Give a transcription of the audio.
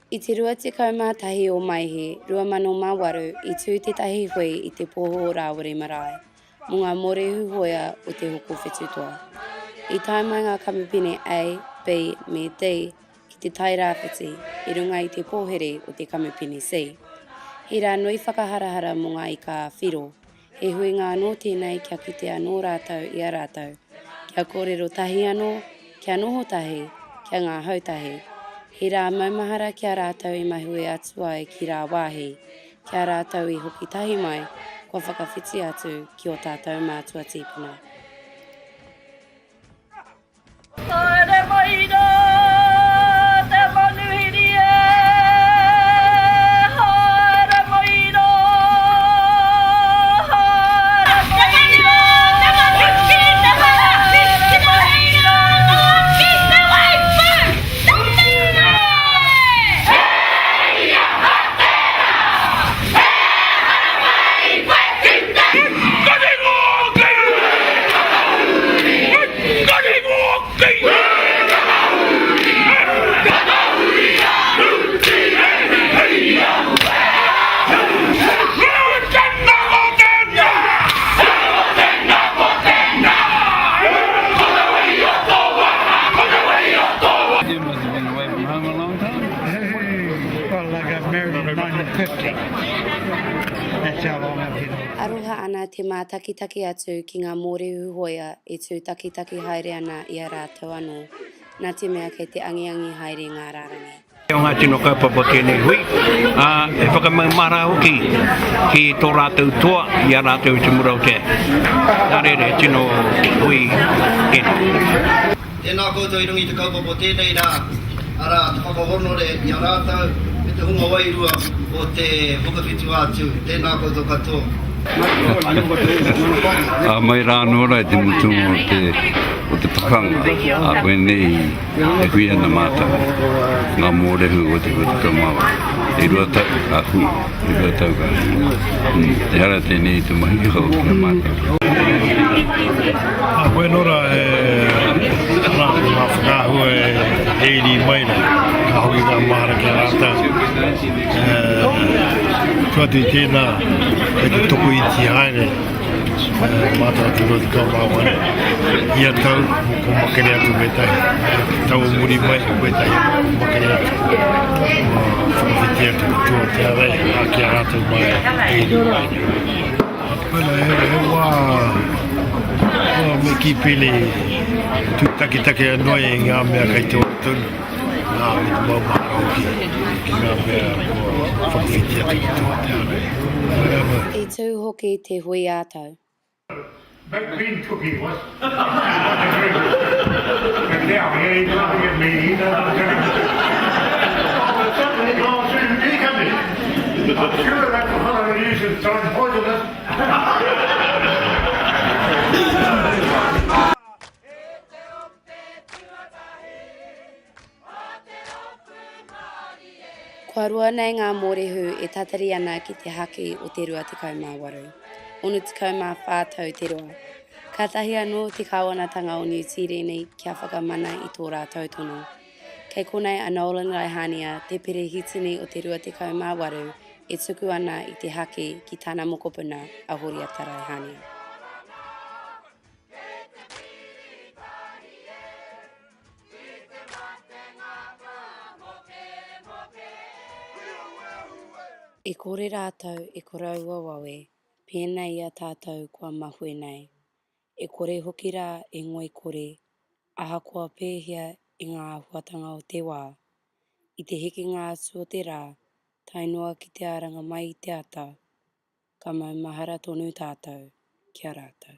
I te rua te kaumātahi o Maihe, 2008 I tū te tahi hui I te Poho-o-Rawiri Marae, mō ngā morehu hoia o te hoko whetūtoa. I taimai ngā kamupene A, B me D ki te tai rāwhiti, I runga I te pōhere o te kamupene C. He rā nui whakaharahara mō ngā I ka whiro, he hui ngā anō tēnei kia kitea anō rātau I a rātau, kia kōrero tahi anō, kia noho tahi, kia ngā hautahi. He rā maumahara kia rātau I mahue atu ai ki rā wāhi, kia rātau I hoki tahi mai, kua whakawhiti atu ki o tātou mātua tīpuna. Aroha ana te mātakitaki atu ki ngā mōrehu hoia e tū takitaki haere ana I a rātou anō, nā te mea kei te angiangi haere ngā rārangi. O ngā tino kaupapa tēnei hui, e whakamaumara hoki ki tō rātou toa I a rātou I te murau te. Nā rere, tino hui tēnei. Tēnā koutou I rungi te kaupapa tēnei rā, ara te whakahonore I a rātou, me te hunga wairua o te whakawhitu atu. Tēnā koutou katoa. Mai rā nora te mutunga o te pakanga, a koe nei e hui ana mātau, ngā mōrehu o te kaumawa. E rua tau a hui, e rua tau ka. Te hara tēnei te mahi hau ki a mātau. A koe nora e rā ngā whakahua e eiri maina, ka hoki ngā mahara ki a rātau. Tuati tēnā e te toko I ti haere, mātara te rua te kaumawa. Ia tau, ko makere atu me tahi. Tau o muri mai, koe tahi, ko makere atu. Whakawhiti atu ki tua te arei, a ki a rātou mai, eiri mai. Pela he wā, me ki pele, tu takitake anoi e ngā mea kai te otonu. Ngā me te maumahara hoki, ki ngā mea ko whakawhiti atu ki tua te arei. I tū hoki te hui ātau. Baked bean cookie was. And now he ain't laughing at me. He doesn't. Oh, suddenly gone through the decoming. I'm sure that's the one I'm using, so I'm poisonous. Kua rua nei ngā mōrehu e tatari ana ki te haki o te rua te kaumāwaru. Onu te kaumā whātau te roa. Ka tahi anō te kāwanatanga o New Zealand kia whakamana I tō rātou tono. Kei konei a Nolan Raihania te perehitini o te rua te kaumāwaru e tuku ana I te haki ki tāna mokopuna a Horiata Raihania. E kore rātou e koraua wawe, pēnei a tātou kua mahue nei. E kore hoki rā e ngoi kore, aha kua pēhia I ngā huatanga o te wā. I te hiki ngā atu o te rā, tainua ki te aranga mai I te ata. Ka maumahara tonu tātou, kia rātou.